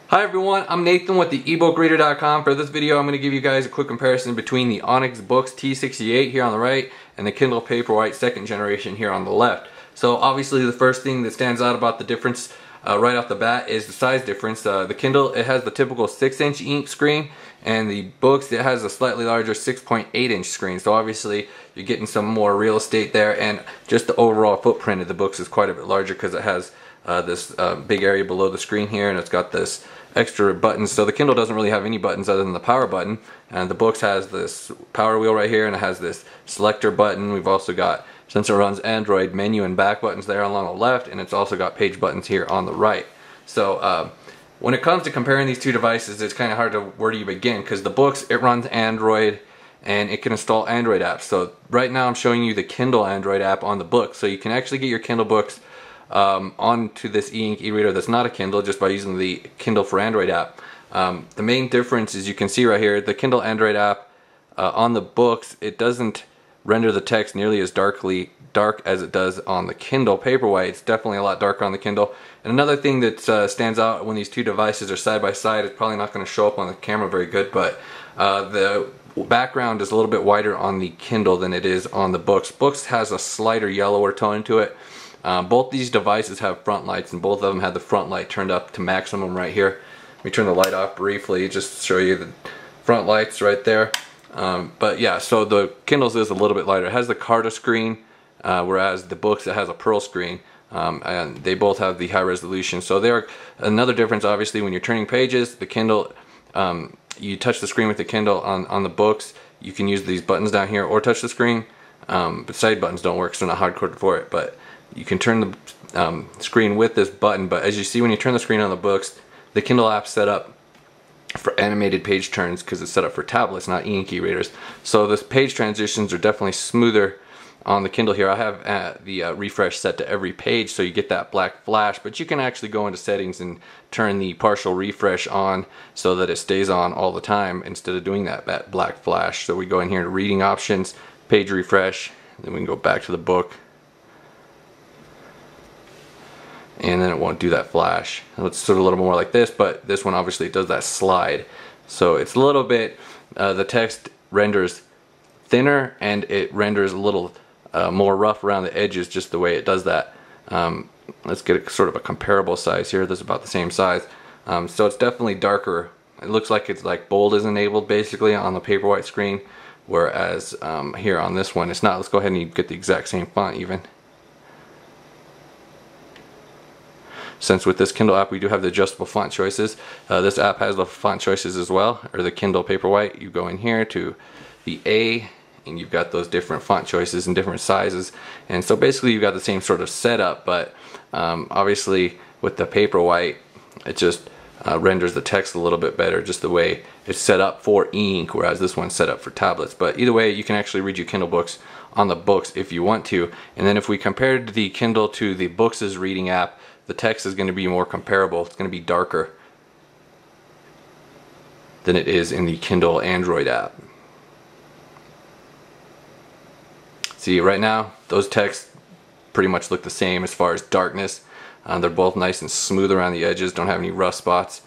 Hi everyone, I'm Nathan with the eBookReader.com. For this video, I'm going to give you guys a quick comparison between the Onyx Boox T68 here on the right and the Kindle Paperwhite second generation here on the left. So obviously the first thing that stands out about the difference right off the bat is the size difference. The Kindle, it has the typical 6-inch ink screen, and the Boox, it has a slightly larger 6.8-inch screen. So obviously you're getting some more real estate there, and just the overall footprint of the Boox is quite a bit larger because it has this big area below the screen here, and it's got this extra buttons. So the Kindle doesn't really have any buttons other than the power button, and the Boox has this power wheel right here, and it has this selector button. We've also got, since it runs Android, menu and back buttons there along the left, and it's also got page buttons here on the right. So when it comes to comparing these two devices, it's kind of hard to where do you begin, because the Boox, it runs Android and it can install Android apps. So right now I'm showing you the Kindle Android app on the Boox, so you can actually get your Kindle books onto this e-ink e-reader that's not a Kindle just by using the Kindle for Android app. The main difference is, you can see right here, the Kindle Android app on the Boox, it doesn't render the text nearly as dark as it does on the Kindle Paperwhite. It's definitely a lot darker on the Kindle. And another thing that stands out when these two devices are side by side, it's probably not going to show up on the camera very good, but the background is a little bit whiter on the Kindle than it is on the Boox. Boox has a slighter yellower tone to it. Both these devices have front lights, and both of them have the front light turned up to maximum right here. Let me turn the light off briefly just to show you the front lights right there. But yeah, so the Kindle's is a little bit lighter. It has the Carta screen, whereas the Boox, it has a Pearl screen, and they both have the high resolution. So there, another difference obviously when you're turning pages, the Kindle, you touch the screen with the Kindle. On the Boox, you can use these buttons down here or touch the screen, but side buttons don't work, so they're not hard-coded for it. But you can turn the screen with this button. But as you see, when you turn the screen on the Boox, the Kindle app's set up for animated page turns because it's set up for tablets, not e-ink e-readers. So the page transitions are definitely smoother on the Kindle here. I have the refresh set to every page, so you get that black flash, but you can actually go into settings and turn the partial refresh on so that it stays on all the time instead of doing that black flash. So we go in here to reading options, page refresh, then we can go back to the book, and then it won't do that flash. It's sort of a little more like this, but this one obviously does that slide. So it's a little bit, the text renders thinner and it renders a little more rough around the edges, just the way it does that. Let's get sort of a comparable size here. This is about the same size. So it's definitely darker. It looks like it's like bold is enabled basically on the Paperwhite screen, whereas here on this one it's not. Let's go ahead and get the exact same font even. Since with this Kindle app we do have the adjustable font choices, this app has the font choices as well, or the Kindle Paperwhite. You go in here to the A, and you've got those different font choices in different sizes, and so basically you've got the same sort of setup, but obviously with the Paperwhite it just renders the text a little bit better, just the way it's set up for e-ink, whereas this one's set up for tablets. But either way, you can actually read your Kindle books on the Boox if you want to. And then if we compared the Kindle to the Boox's reading app, the text is going to be more comparable. It's going to be darker than it is in the Kindle Android app. See, right now those texts pretty much look the same as far as darkness. They're both nice and smooth around the edges, don't have any rough spots.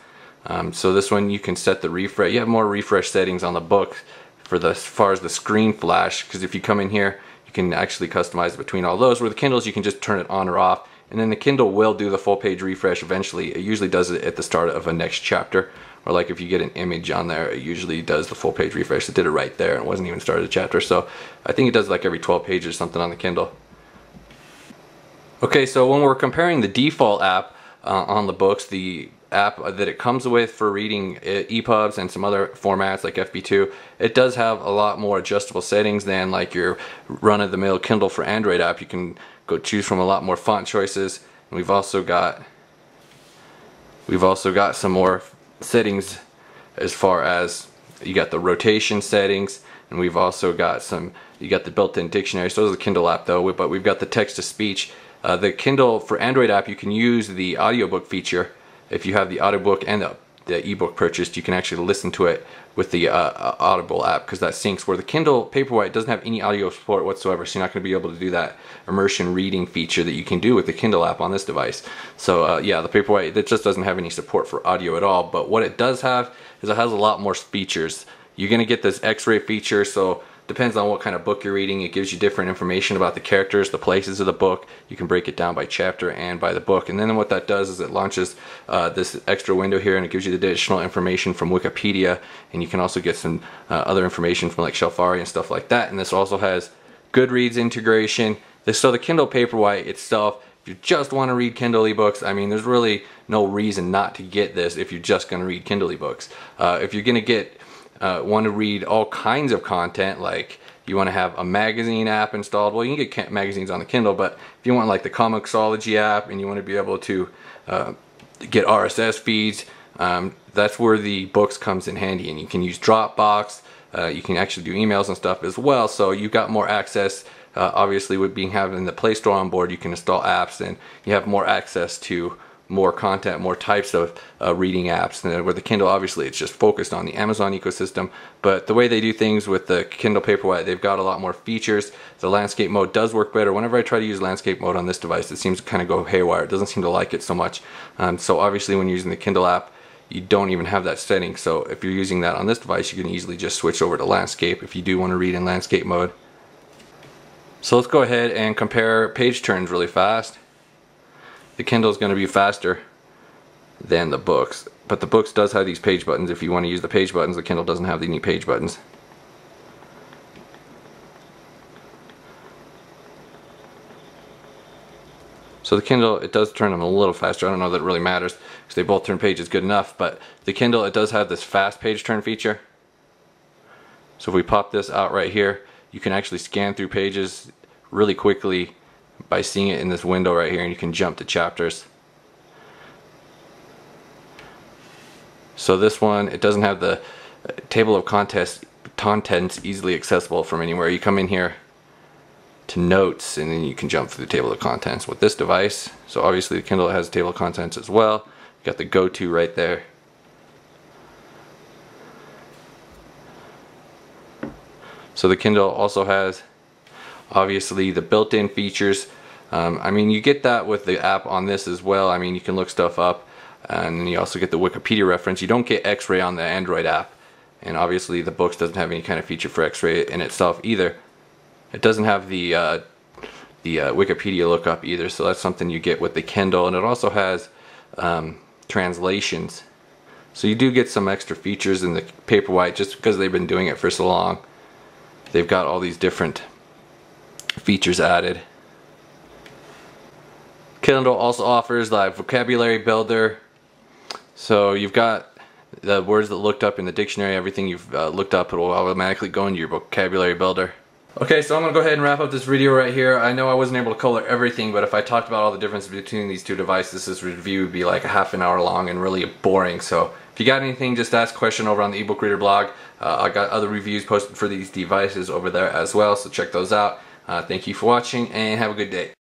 So this one you can set the refresh. You have more refresh settings on the Boox for as far as the screen flash, because if you come in here you can actually customize it between all those, where the Kindles you can just turn it on or off. And then the Kindle will do the full page refresh eventually. It usually does it at the start of a next chapter, or like if you get an image on there, it usually does the full page refresh. It did it right there, and it wasn't even started a chapter. So I think it does like every 12 pages or something on the Kindle. Okay, so when we're comparing the default app on the Boox, the app that it comes with for reading EPUBs and some other formats like FB2, it does have a lot more adjustable settings than like your run-of-the-mill Kindle for Android app. You can go choose from a lot more font choices, and we've also got some more settings as far as you got the rotation settings, and we've also got you got the built-in dictionary. So is the Kindle app though, but we've got the text-to-speech. The Kindle for Android app, you can use the audiobook feature if you have the audiobook and the ebook purchased, you can actually listen to it with the Audible app, because that syncs, where the Kindle Paperwhite doesn't have any audio support whatsoever, so you're not going to be able to do that immersion reading feature that you can do with the Kindle app on this device. So yeah, the Paperwhite, it just doesn't have any support for audio at all, but what it does have is it has a lot more features. You're going to get this X-ray feature, so depends on what kind of book you're reading. It gives you different information about the characters, the places of the book. You can break it down by chapter and by the book. And then what that does is it launches this extra window here, and it gives you the additional information from Wikipedia, and you can also get some other information from like Shelfari and stuff like that. And this also has Goodreads integration. So the Kindle Paperwhite itself, if you just want to read Kindle ebooks, I mean, there's really no reason not to get this if you're just going to read Kindle ebooks. If you're going to get want to read all kinds of content, like you want to have a magazine app installed, well, you can get magazines on the Kindle, but if you want like the Comixology app and you want to be able to get RSS feeds, that's where the books comes in handy. And you can use Dropbox, you can actually do emails and stuff as well, so you've got more access. Obviously, with having the Play Store on board, you can install apps and you have more access to more content, more types of reading apps. And with the Kindle, obviously it's just focused on the Amazon ecosystem, but the way they do things with the Kindle Paperwhite, they've got a lot more features. The landscape mode does work better. Whenever I try to use landscape mode on this device, it seems to kind of go haywire. It doesn't seem to like it so much. So obviously when you're using the Kindle app, you don't even have that setting. So if you're using that on this device, you can easily just switch over to landscape if you do want to read in landscape mode. So let's go ahead and compare page turns really fast. The Kindle is going to be faster than the books, but the books does have these page buttons. If you want to use the page buttons, the Kindle doesn't have any page buttons. So the Kindle, it does turn them a little faster. I don't know that it really matters because they both turn pages good enough, but the Kindle, it does have this fast page turn feature. So if we pop this out right here, you can actually scan through pages really quickly by seeing it in this window right here, and you can jump to chapters. So this one, it doesn't have the table of contents easily accessible from anywhere. You come in here to notes, and then you can jump through the table of contents with this device. So obviously the Kindle has a table of contents as well. You got the go-to right there. So the Kindle also has obviously the built-in features. I mean, you get that with the app on this as well. I mean, you can look stuff up, and then you also get the Wikipedia reference. You don't get X-ray on the Android app, and obviously the books doesn't have any kind of feature for X-ray in itself either. It doesn't have the Wikipedia lookup either, so that's something you get with the Kindle. And it also has translations, so you do get some extra features in the Paperwhite just because they've been doing it for so long. They've got all these different features added. Kindle also offers the vocabulary builder, so you've got the words that looked up in the dictionary, everything you've looked up, it will automatically go into your vocabulary builder. Okay, so I'm going to go ahead and wrap up this video right here. I know I wasn't able to color everything, but if I talked about all the differences between these two devices, this review would be like a half an hour long and really boring. So if you got anything, just ask a question over on the eBook Reader blog. I got other reviews posted for these devices over there as well, so check those out. Thank you for watching, and have a good day.